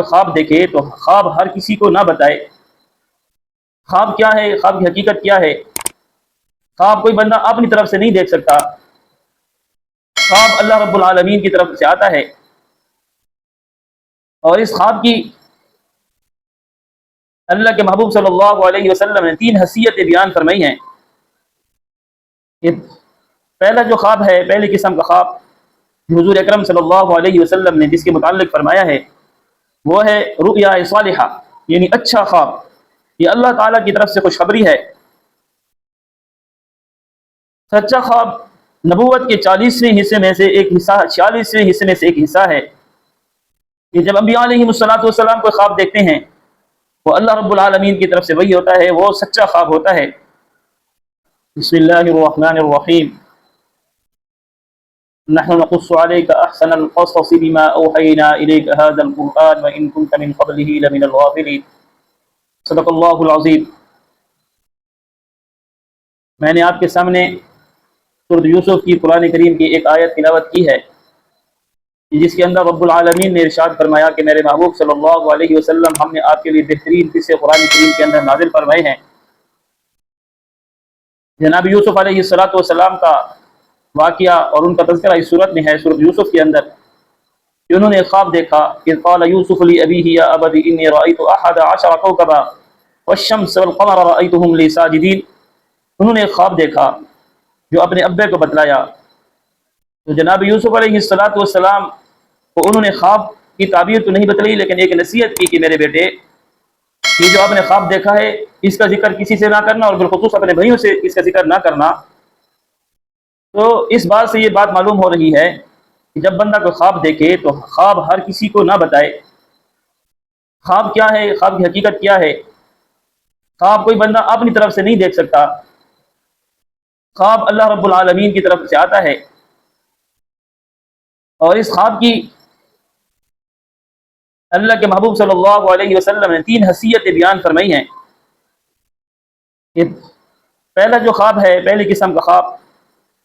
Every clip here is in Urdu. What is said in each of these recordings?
خواب دیکھے تو خواب ہر کسی کو نہ بتائے۔ خواب کیا ہے، خواب کی حقیقت کیا ہے، خواب کوئی بندہ اپنی طرف سے نہیں دیکھ سکتا، خواب اللہ رب العالمین کی طرف سے آتا ہے۔ اور اس خواب کی اللہ کے محبوب صلی اللہ علیہ وسلم نے 3 حیثیتیں بیان فرمائی ہیں۔ کہ پہلا جو خواب ہے، پہلی قسم کا خواب حضور اکرم صلی اللہ علیہ وسلم نے جس کے متعلق فرمایا ہے وہ ہے رؤیا صالحہ، یعنی اچھا خواب۔ یہ اللہ تعالیٰ کی طرف سے خوشخبری ہے۔ سچا خواب نبوت کے 40ویں حصے میں سے ایک حصہ، 46ویں حصے میں سے ایک حصہ ہے کہ جب انبیاء علیہ السلام کو خواب دیکھتے ہیں وہ اللہ رب العالمین کی طرف سے وہی ہوتا ہے، وہ سچا خواب ہوتا ہے۔ بسم اللہ الرحمن الرحیم، نحن نقص عليك احسن القصص بما اوحينا اليك هذا القرآن وان كنت من قبله لمن الغافلين، صدق اللہ العظیم۔ میں نے آپ کے سامنے سورۃ یوسف کی قرآن کریم کی ایک آیت تلاوت کی ہے جس کے اندر رب العالمین نے ارشاد فرمایا کہ میرے محبوب صلی اللہ علیہ وسلم ہم نے آپ کے لیے بہترین قصے قرآن کریم کے اندر نازل فرمائے ہیں۔ جناب یوسف علیہ السلام کا واقعہ اور ان کا تذکرہ اس صورت میں ہے، سورۃ یوسف کے اندر، کہ انہوں نے خواب دیکھا کہ قال یوسف لأبیہ یا ابت انی رأیت 11 کوکبا والشمس والقمر رأیتهم لی ساجدین۔ انہوں نے ایک خواب دیکھا جو اپنے ابے کو بتلایا، تو جناب یوسف علیہ السلام کو انہوں نے خواب کی تعبیر تو نہیں بتلائی لیکن ایک نصیحت کی کہ میرے بیٹے یہ جو آپ نے خواب دیکھا ہے اس کا ذکر کسی سے نہ کرنا اور بالخصوص اپنے بھائیوں سے اس کا ذکر نہ کرنا۔ تو اس بات سے یہ بات معلوم ہو رہی ہے کہ جب بندہ کوئی خواب دیکھے تو خواب ہر کسی کو نہ بتائے۔ خواب کیا ہے، خواب کی حقیقت کیا ہے، خواب کوئی بندہ اپنی طرف سے نہیں دیکھ سکتا، خواب اللہ رب العالمین کی طرف سے آتا ہے۔ اور اس خواب کی اللہ کے محبوب صلی اللہ علیہ وسلم نے 3 حیثیتیں بیان فرمائی ہیں۔ کہ پہلا جو خواب ہے، پہلی قسم کا خواب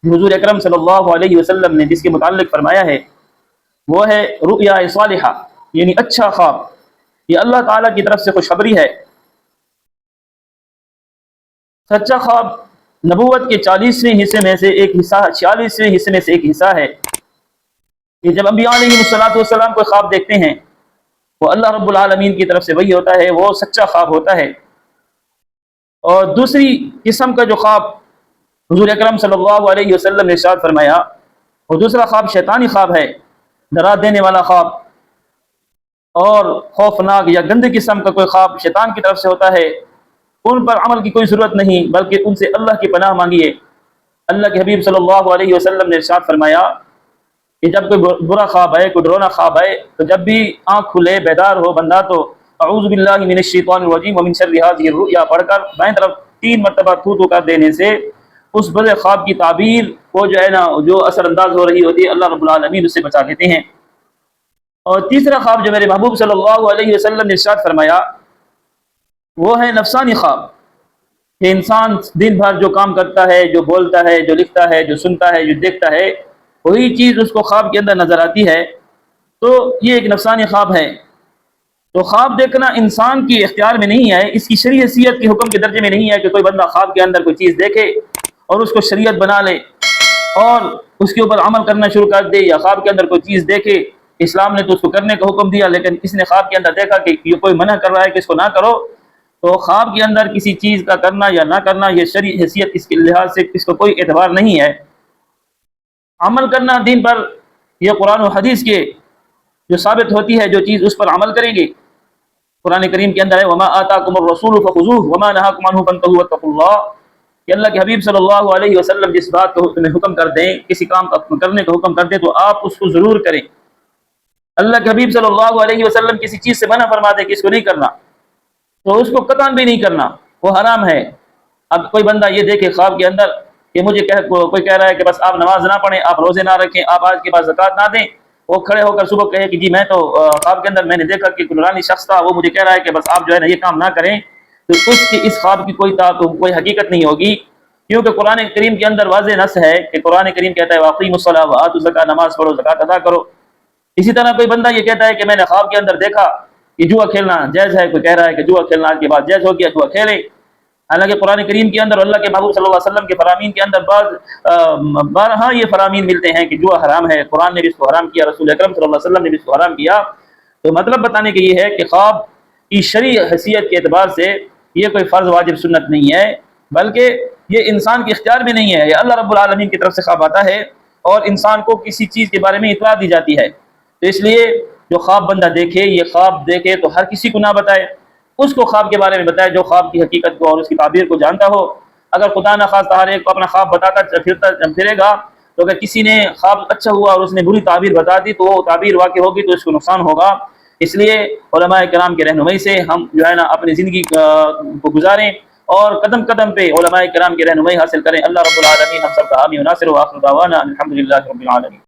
حضور اکرم صلی اللہ علیہ وسلم نے جس کے متعلق فرمایا ہے وہ ہے رؤیا صالحہ، یعنی اچھا خواب۔ یہ اللہ تعالیٰ کی طرف سے خوشخبری ہے۔ سچا خواب نبوت کے 40ویں حصے میں سے ایک حصہ، 46ویں حصے میں سے ایک حصہ ہے کہ جب انبیاء علیہ السلام کو خواب دیکھتے ہیں وہ اللہ رب العالمین کی طرف سے وہی ہوتا ہے، وہ سچا خواب ہوتا ہے۔ اور دوسری قسم کا جو خواب حضور اکرم صلی اللہ علیہ وسلم نے ارشاد فرمایا اور دوسرا خواب شیطانی خواب ہے، ڈرا دینے والا خواب اور خوفناک یا گندے قسم کا کوئی خواب شیطان کی طرف سے ہوتا ہے۔ ان پر عمل کی کوئی ضرورت نہیں بلکہ ان سے اللہ کی پناہ مانگیے۔ اللہ کے حبیب صلی اللہ علیہ وسلم نے ارشاد فرمایا کہ جب کوئی برا خواب آئے، کوئی ڈرونا خواب آئے تو جب بھی آنکھ کھلے بیدار ہو بندہ تو اعوذ باللہ من الشیطان الرجیم ومن شر هذه الرؤیا پڑھ کر بائیں طرف 3 مرتبہ تھو کر دینے سے اس برے خواب کی تعبیر کو جو ہے نا جو اثر انداز ہو رہی ہوتی ہے اللہ رب العالمین اسے بچا لیتے ہیں۔ اور تیسرا خواب جو میرے محبوب صلی اللہ علیہ وسلم نے ارشاد فرمایا وہ ہے نفسانی خواب، کہ انسان دن بھر جو کام کرتا ہے، جو بولتا ہے، جو لکھتا ہے، جو سنتا ہے، جو دیکھتا ہے، وہی چیز اس کو خواب کے اندر نظر آتی ہے، تو یہ ایک نفسانی خواب ہے۔ تو خواب دیکھنا انسان کی اختیار میں نہیں ہے، اس کی شرعی حیثیت کے حکم کے درجے میں نہیں ہے کہ کوئی بندہ خواب کے اندر کوئی چیز دیکھے اور اس کو شریعت بنا لے اور اس کے اوپر عمل کرنا شروع کر دے، یا خواب کے اندر کوئی چیز دیکھے، اسلام نے تو اس کو کرنے کا حکم دیا لیکن اس نے خواب کے اندر دیکھا کہ یہ کوئی منع کر رہا ہے کہ اس کو نہ کرو، تو خواب کے اندر کسی چیز کا کرنا یا نہ کرنا یہ شرعی حیثیت اس کے لحاظ سے اس کو کوئی اعتبار نہیں ہے۔ عمل کرنا دین پر یہ قرآن و حدیث کے جو ثابت ہوتی ہے جو چیز اس پر عمل کریں گے۔ قرآن کریم کے اندر ہے وما آتاکم الرسول فخذوہ وما نہاکم عنہ فانتہوا واتقوا اللہ، کہ اللہ کے حبیب صلی اللہ علیہ وسلم جس بات کو تمہیں حکم کر دیں، کسی کام کا کرنے کا حکم کر دیں تو آپ اس کو ضرور کریں۔ اللہ کے حبیب صلی اللہ علیہ وسلم کسی چیز سے منع فرما دے کہ اس کو نہیں کرنا تو اس کو قطعاً بھی نہیں کرنا، وہ حرام ہے۔ اب کوئی بندہ یہ دیکھے خواب کے اندر کہ مجھے کوئی کہہ رہا ہے کہ بس آپ نماز نہ پڑھیں، آپ روزے نہ رکھیں، آپ آج کے بعد زکوٰۃ نہ دیں، وہ کھڑے ہو کر صبح کہے کہ جی میں تو خواب کے اندر میں نے دیکھا کہ نورانی شخص تھا، وہ مجھے کہہ رہا ہے کہ بس آپ جو ہے نا یہ کام نہ کریں، تو اس خواب کی کوئی حقیقت نہیں ہوگی، کیونکہ قرآن کریم کے اندر واضح نص ہے کہ قرآن کریم کہتا ہے واقیموا الصلاۃ وآتوا الزکاۃ، نماز پڑھو زکوٰۃ ادا کرو۔ اسی طرح کوئی بندہ یہ کہتا ہے کہ میں نے خواب کے اندر دیکھا کہ جوا کھیلنا جائز ہے، کوئی کہہ رہا ہے کہ جوا کھیلنا آج کے بعد جائز ہو گیا، جوا کھیلے۔ حالانکہ قرآن کریم کے اندر اللہ کے محبوب صلی اللہ علیہ وسلم کے فرامین کے اندر بارہا یہ فرامین ملتے ہیں کہ جوا حرام ہے، قرآن نے بھی اس کو حرام کیا، رسول اکرم صلی اللہ علیہ وسلم نے بھی اس کو حرام کیا۔ تو مطلب بتانے کے یہ ہے کہ خواب کی شرعی حیثیت کے اعتبار سے یہ کوئی فرض واجب سنت نہیں ہے، بلکہ یہ انسان کے اختیار میں نہیں ہے، یہ اللہ رب العالمین کی طرف سے خواب آتا ہے اور انسان کو کسی چیز کے بارے میں اطلاع دی جاتی ہے۔ تو اس لیے جو خواب بندہ دیکھے، یہ خواب دیکھے تو ہر کسی کو نہ بتائے، اس کو خواب کے بارے میں بتائے جو خواب کی حقیقت کو اور اس کی تعبیر کو جانتا ہو۔ اگر خدا نخواستہ ہر ایک کو اپنا خواب بتاتا پھرے گا تو اگر کسی نے خواب اچھا ہوا اور اس نے بری تعبیر بتا دی تو وہ تعبیر واقع ہوگی تو اس کو نقصان ہوگا۔ اس لیے علماء کرام کے رہنمائی سے ہم جو ہے نا اپنی زندگی کو گزاریں اور قدم قدم پہ علماء کرام کی رہنمائی حاصل کریں۔ اللہ رب العالمین ہم سب کا حامی و ناصر، وآخر دعوانا الحمدللہ رب العالمین۔